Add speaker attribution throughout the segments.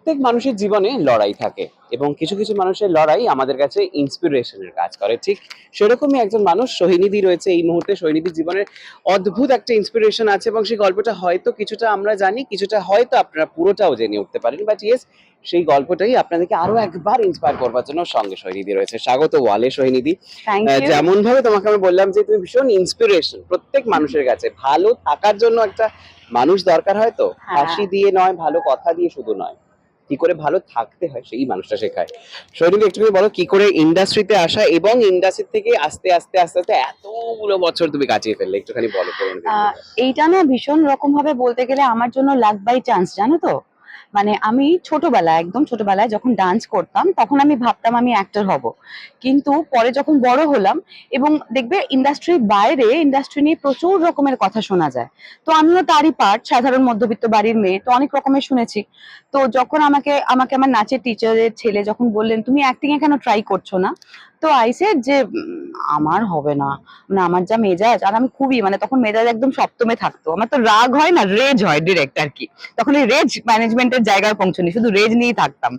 Speaker 1: প্রত্যেক মানুষের জীবনে লড়াই থাকে এবং কিছু কিছু মানুষের লড়াই আমাদের কাছে ইন্সপিরেশনের কাজ করে। ঠিক সেরকমই একজন মানুষ সোহিনীদি রয়েছে এই মুহূর্তে। সোহিনীদির জীবনের অদ্ভুত একটা ইন্সপিরেশন আছে এবং সেই গল্পটা হয়তো কিছুটা আমরা জানি, কিছুটা হয়তো আপনারা পুরোটাও জেনে উঠতে পারেন, বাট ইয়েস, সেই গল্পটাই আপনাদেরকে আরো একবার ইন্সপায়ার করবার জন্য সঙ্গে সোহিনীদি রয়েছে। স্বাগত ওয়ালে সোহিনীদি।
Speaker 2: Thank you.
Speaker 1: যেমন ভাবে তোমাকে আমি বললাম যে তুমি ভীষণ ইন্সপিরেশন প্রত্যেক মানুষের কাছে। ভালো থাকার জন্য একটা মানুষ দরকার হয়, তো হাসি দিয়ে নয়, ভালো কথা দিয়ে শুধু নয়, কি করে ভালো থাকতে হয় সেই মানুষটা শেখায়। শৈলী, একটুখানি বলো কি করে ইন্ডাস্ট্রিতে আসা এবং ইন্ডাস্ট্রি থেকে আস্তে আস্তে আস্তে আস্তে এতগুলো বছর তুমি কাটিয়ে ফেললে, একটুখানি বলো।
Speaker 2: এইটা না ভীষণ রকম ভাবে বলতে গেলে আমার জন্য লাক বাই চান্স, জানো তো। মানে আমি ছোটবেলায়, একদম ছোটবেলায় যখন ডান্স করতাম তখন আমি ভাবতাম আমি অ্যাক্টর হব, কিন্তু পরে যখন বড় হলাম এবং দেখবে ইন্ডাস্ট্রির বাইরে ইন্ডাস্ট্রি নিয়ে প্রচুর রকমের কথা শোনা যায়, তো আমিও তারই পার্ট, সাধারণ মধ্যবিত্ত বাড়ির মেয়ে, তো অনেক রকমের শুনেছি। তো যখন আমাকে আমাকে আমার নাচের টিচারের ছেলে যখন বললেন তুমি অ্যাক্টিং এ কেন ট্রাই করছো না, তো আই সেড যে আমার হবে না, মানে আমার যা মেজাজ, আর আমি খুবই মানে তখন মেজাজ একদম সপ্তমে থাকতো, আমার তো রাগ হয় না, রেজ হয় ডিরেক্ট আর কি। তখন এই রেজ ম্যানেজমেন্টের জায়গায় পৌঁছনি, শুধু রেজ নিয়েই থাকতাম।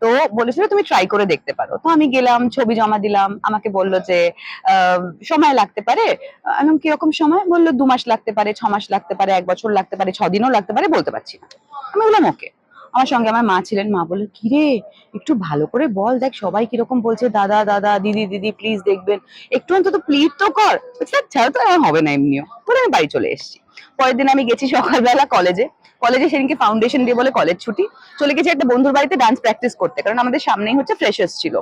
Speaker 2: তো বলেছিল তুমি ট্রাই করে দেখতে পারো, তো আমি গেলাম, ছবি জমা দিলাম, আমাকে বললো যে সময় লাগতে পারে। আমি কিরকম সময়, বললো 2 মাস লাগতে পারে, 6 মাস লাগতে পারে, 1 বছর লাগতে পারে, 6 দিনও লাগতে পারে, বলতে পারছি না। আমি বললাম ওকে। আমার সঙ্গে আমার মা ছিলেন, মা বললো কিরে একটু ভালো করে বল, দেখ সবাই কিরকম বলছে, দাদা দাদা, দিদি দিদি, প্লিজ দেখবেন, একটু অন্তত প্লিজ তো কর। ছাড় তো, হবে না এমনিও, বলে আমি বাড়ি চলে এসেছি। পরের দিন আমি গেছি সকালবেলা কলেজে, কলেজে সেদিনকে ফাউন্ডেশন ডে বলে কলেজ ছুটি, চলে গেছি একটা বন্ধুর বাড়িতে ডান্স প্র্যাকটিস করতে, কারণ আমাদের সামনেই হচ্ছে ফ্রেশার্স ছিল।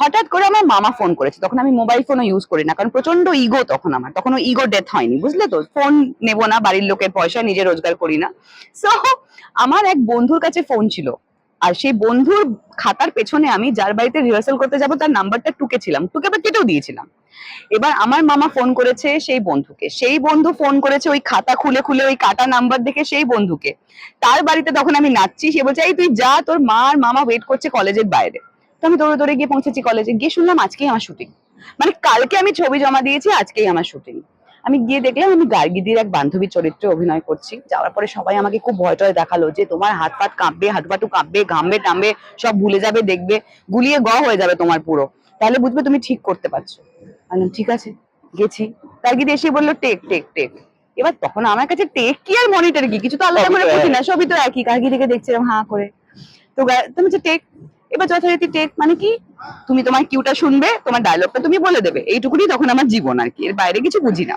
Speaker 2: হঠাৎ করে আমার মামা ফোন করেছে, তখন আমি মোবাইল ফোনও ইউজ করি না, কারণ প্রচন্ড ইগো তখন আমার, তখন ইগো ডেথ হয়নি, বুঝলে তো, ফোন নেবো না, বাড়ির লোকের পয়সা, নিজে রোজগার করি না। সো আমার এক বন্ধুর কাছে ফোন ছিল, আর সেই বন্ধুর খাতার পেছনে আমি যার বাড়িতে রিহার্সাল করতে যাবো তার নাম্বারটা টুকেছিলাম, টুকে আবার কেটেও দিয়েছিলাম। এবার আমার মামা ফোন করেছে সেই বন্ধুকে, সেই বন্ধু ফোন করেছে ওই খাতা খুলে খুলে ওই কাটা নাম্বার দেখে সেই বন্ধুকে, তার বাড়িতে তখন আমি নাচছি, সে বলছে এই তুই যা, তোর মা আর মামা ওয়েট করছে কলেজের বাইরে। তো আমি দৌড়ে দৌড়ে গিয়ে পৌঁছেছি কলেজে, গিয়ে শুনলাম আজকেই আমার শুটিং, মানে কালকে আমি ছবি জমা দিয়েছি, আজকেই আমার শুটিং। আমি গিয়ে দেখলাম আমি গার্গিদির এক বান্ধবী চরিত্রে অভিনয় করছি। যাওয়ার পরে সবাই আমাকে খুব ভয় টয় দেখালো যে তোমার হাত পাত কাঁপবে, হাত পাটু কাঁপবে, ঘামবে টামবে, সব ভুলে যাবে, দেখবে গুলিয়ে হয়ে যাবে তোমার পুরো, তাহলে বুঝবে তুমি ঠিক করতে পারছো। আমি ঠিক আছে, গেছি। গার্গিদি এসে বললো টেক টেক টেক। এবার তখন আমার কাছে টেক কি আর মনিটর কি, কিছু তো আলাদা করে বুঝি না, সবই তো একই। গার্গিদিকে দেখছিলাম হাঁ করে। তো তুমি যে টেক, এবার যথারীতি টেক মানে কি, তুমি তোমার কিউটা শুনবে, তোমার ডায়লগটা তুমি বলে দেবে, এইটুকুনি তখন আমার জীবন আর কি, এর বাইরে কিছু বুঝি না।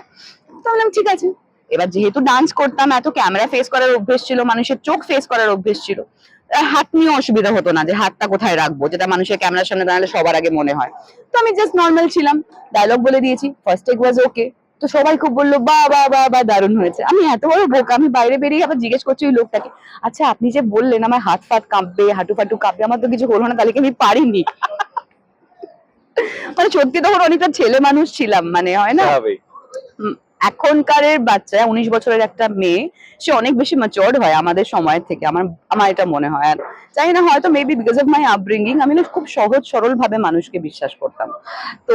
Speaker 2: তো বললাম ঠিক আছে। এবার যেহেতু ডান্স করতাম, এত ক্যামেরা ফেস করার অভ্যেস ছিল, মানুষের চোখ ফেস করার অভ্যেস ছিল, হাত নিয়ে অসুবিধা হতো না যে হাতটা কোথায় রাখবো, যেটা মানুষের ক্যামেরার সামনে দাঁড়ালে সবার আগে মনে হয়। তো আমি জাস্ট নর্মাল ছিলাম, ডায়লগ বলে দিয়েছি, ফার্স্ট টেক ওয়াজ ওকে। তো সবাই খুব বললো বা বা বা বা দারুণ হয়েছে। আমি এত বড় বোকা, আমি বাইরে বেরিয়ে আবার জিজ্ঞেস করছি ওই লোকটাকে, আচ্ছা আপনি যে বললেন আমার হাত ফাত কাঁপবে, হাঁটু ফাটু কাঁপবে, আমার তো কিছু হলো না, তাহলে কি আমি পারিনি? মানে সত্যি তখন অনেকটা ছেলে মানুষ ছিলাম, মানে হয় না। এখনকার বাচ্চা 19 বছরের একটা মেয়ে, সে অনেক বেশি ম্যাচিওরড হয় আমাদের সময়ের থেকে, আমার আমার এটা মনে হয়। আর জানি না, হয়তো maybe because of my upbringing, আমি না খুব সহজ সরল ভাবে মানুষকে বিশ্বাস করতাম। তো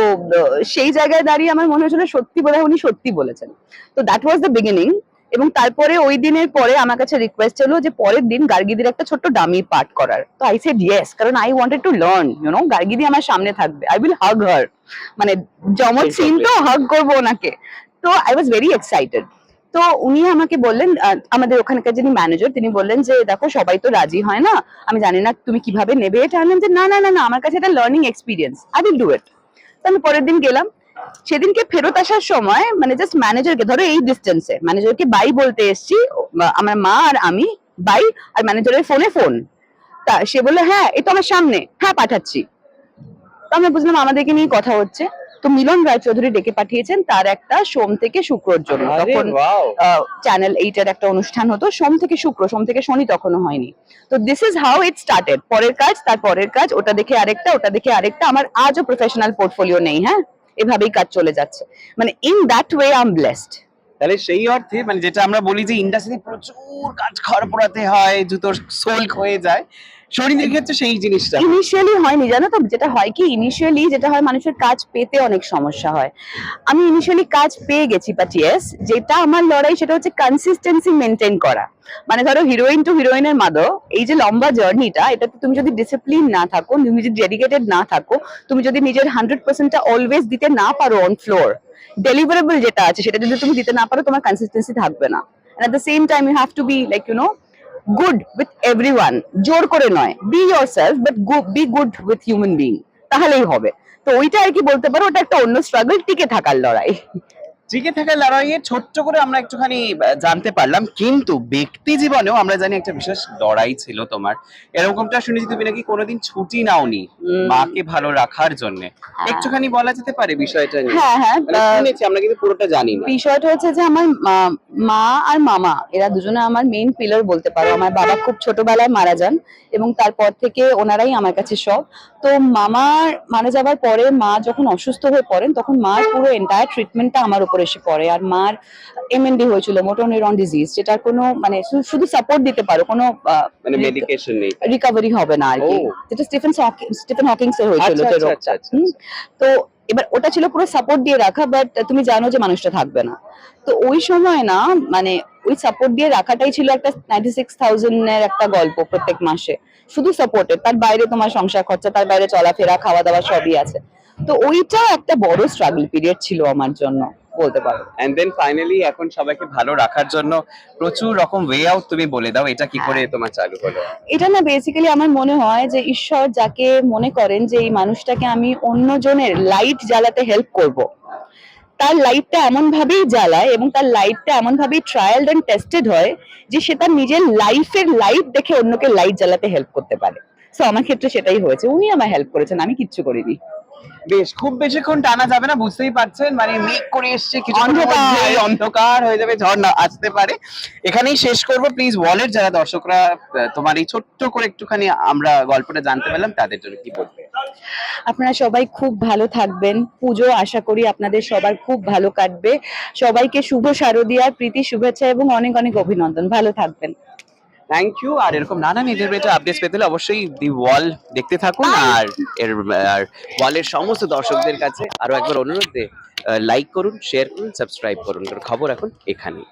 Speaker 2: সেই জায়গায় দাঁড়িয়ে আমার মনে হয়েছিল সত্যি বোধহয় উনি সত্যি বলেছেন। তো দ্যাট ওয়াজ দ্য বিগিনিং। এবং তারপরে ওই দিনের পরে আমার কাছে রিকোয়েস্ট ছিল যে পরের দিন গার্গিদির একটা ছোট্ট ডামি পার্ট করার। তো আই সেড ইয়েস, কারণ আই ওয়ান্টেড টু লার্ন, গার্গিদি আমার সামনে থাকবে, আই উইল হাগ হার, মানে জমজ সিন তো, হাগ করবো ওনাকে। তো আই ওয়াজ ভেরি এক্সাইটেড। তো উনি আমাকে বললেন, আমাদের ওখানকার যিনি ম্যানেজার, তিনি বললেন যে দেখো সবাই তো রাজি হয় না, আমি জানি না তুমি কিভাবে নেবে এটা। আমি যে না না না না, আমার কাছে এটা learning experience, I will do it. তো আমি পরের দিন গেলাম। সেদিনকে ফেরত আসার সময় মানে জাস্ট ম্যানেজারকে, ধরো এই ডিস্টেন্সে ম্যানেজারকে বাই বলতে এসছি, আমার মা আর আমি বাই, আর ম্যানেজারের ফোনে ফোন। তা সে বললো হ্যাঁ এই তো আমার সামনে, হ্যাঁ পাঠাচ্ছি। তো আমরা বুঝলাম আমাদেরকে নিয়ে কথা হচ্ছে। তো মিলন রায়চৌধুরী ডেকে পাঠিয়েছেন তার একটা সোম থেকে শুক্রর জন্য, তখন চ্যানেল 8 এর একটা অনুষ্ঠান হতো সোম থেকে শুক্র, সোম থেকে শনি তখনো হয়নি। তো this is how it started, পরের কাজ তার পরের কাজ, ওটা দেখে আরেকটা, ওটা দেখে আরেকটা, আমার আজও প্রফেশনাল পোর্টফোলিও নেই, হ্যাঁ এভাবেই কাজ চলে যাচ্ছে, মানে in that way I am blessed.
Speaker 1: তাহলে সেই অর্থে মানে যেটা আমরা বলি যে ইন্ডাস্ট্রিতে প্রচুর কাজ খড় পোড়াতে হয়, জুতোর সোল হয়ে যায়, শরীরের ক্ষেত্রে সেই জিনিসটা
Speaker 2: ইনিশিয়ালি হয়নি জানো তো, যেটা হয় কি ইনিশিয়ালি যেটা হয় মানুষের কাজ পেতে অনেক সমস্যা হয়। আমি ইনিশিয়ালি কাজ পেয়ে গেছি, বাট ইয়েস যেটা আমার লড়াই সেটা হচ্ছে কনসিস্টেন্সি মেনটেন করা। মানে ধরো হিরোইন টু হিরোইনের মাদো এই যে লম্বা জার্নিটা, এটাতে তুমি যদি ডিসিপ্লিন না থাকো, তুমি যদি ডেডিকেটেড না থাকো, তুমি যদি নিজের 100%টা অলওয়েজ দিতে না পারো অন ফ্লোর, ডেলিভারেবল যেটা আছে সেটা যদি তুমি দিতে না পারো, তোমার কনসিস্টেন্সি থাকবে না। And at the same time you have to be like good with everyone, জোর করে নয়, be yourself but be good with human being, তাহলেই হবে। তো ওইটা আর কি বলতে পারো, ওটা একটা অন্য স্ট্রাগল, টিকে থাকার লড়াই।
Speaker 1: টিকে থাকা লড়াইয়ে ছোট্ট করে আমরা একটুখানি জানতে পারলাম, কিন্তু ব্যক্তি জীবনেও আমরা জানি একটা বিশেষ লড়াই ছিল তোমার। এরকমটা শুনেছি তুমি নাকি কোনোদিন ছুটি নাওনি মাকে ভালো রাখার জন্য। একটুখানি বলা যেতে পারে বিষয়টা নিয়ে?
Speaker 2: হ্যাঁ হ্যাঁ,
Speaker 1: মানে শুনেছি, আমরা কিন্তু পুরোটা জানি না।
Speaker 2: বিষয়টা হচ্ছে যে আমার মা আর মামা এরা দুজনে আমার মেইন পিলার বলতে পারো। আমার বাবা খুব ছোটবেলায় মারা যান এবং তারপর থেকে ওনারাই আমার কাছে সব। তো মামার মারা যাবার পরে মা যখন অসুস্থ হয়ে পড়েন, তখন মার পুরো এন্টায়ার ট্রিটমেন্টটা আমার উপর এসে পড়ে। আর মার এমএনডি হয়েছিল, মোটর নিউরন ডিজিজ, যেটার কোনো মানে শুধু সাপোর্ট দিতে পারো, কোনো
Speaker 1: মানে মেডিকেশন নেই,
Speaker 2: রিকভারি হবে না আর কি। যেটা স্টিফেন হকিংস এর হয়েছিল যে রোগটা। তো এবার ওটা ছিল পুরো সাপোর্ট দিয়ে রাখা, বাট তুমি জানো যে মানুষটা থাকবে না। তো ওই সময় না মানে ওই সাপোর্ট দিয়ে রাখাটাই ছিল একটা 96,000 এর একটা গল্প প্রত্যেক মাসে, শুধু সাপোর্টের। তার বাইরে তোমার সংসার খরচা, তার বাইরে চলাফেরা, খাওয়া দাওয়া সবই আছে। তো ওইটা একটা বড় স্ট্রাগল পিরিয়ড ছিল আমার জন্য বলতে পারো।
Speaker 1: এন্ড দেন ফাইনালি এখন সবাইকে ভালো রাখার জন্য প্রচুর রকম ওয়ে আউট তুমি বলে দাও, এটা কি করে তোমার চালু হলো?
Speaker 2: এটা না বেসিক্যালি আমার মনে হয় যে ঈশ্বর যাকে মনে করেন যে এই মানুষটাকে আমি অন্যজনের লাইট জ্বালাতে হেল্প করব, তার লাইটটা এমন ভাবেই জ্বালায় এবং তার লাইটটা এমন ভাবেই ট্রায়াল এন্ড টেস্টেড হয় যে সে তার নিজের লাইফের লাইট দেখে অন্যকে লাইট জ্বালাতে হেল্প করতে পারে। সো আমার ক্ষেত্রে সেটাই হয়েছে, উনি আমায় হেল্প করেছেন, আমি কিচ্ছু করিনি।
Speaker 1: বেশ, খুব বেশিক্ষণ টানা যাবে না, বুঝতেই পারছেন, মানে মেঘ করে এসছে, কিছু অন্ধকার হয়ে যাবে, ঝড় না আসতে পারে। এখানেই শেষ করব। প্লিজ ওয়ালের যারা দর্শকরা তোমার এই ছোট্ট করে একটুখানি আমরা গল্পটা জানতে পারলাম, তাদের জন্য কি বলবে?
Speaker 2: আপনারা সবাই খুব ভালো থাকবেন, পুজো আশা করি আপনাদের সবার খুব ভালো কাটবে। সবাইকে শুভ শারদীয়ার প্রীতি শুভেচ্ছা এবং অনেক অনেক অভিনন্দন, ভালো থাকবেন।
Speaker 1: Thank you. আর এরকম নানা নিজের আপডেটস পেতে হলে অবশ্যই দি ওয়াল দেখতে থাকুন। আর ওয়ালের সমস্ত দর্শকদের কাছে আরো একবার অনুরোধ, লাইক করুন, শেয়ার করুন, সাবস্ক্রাইব করুন। খবর এখন এখানেই।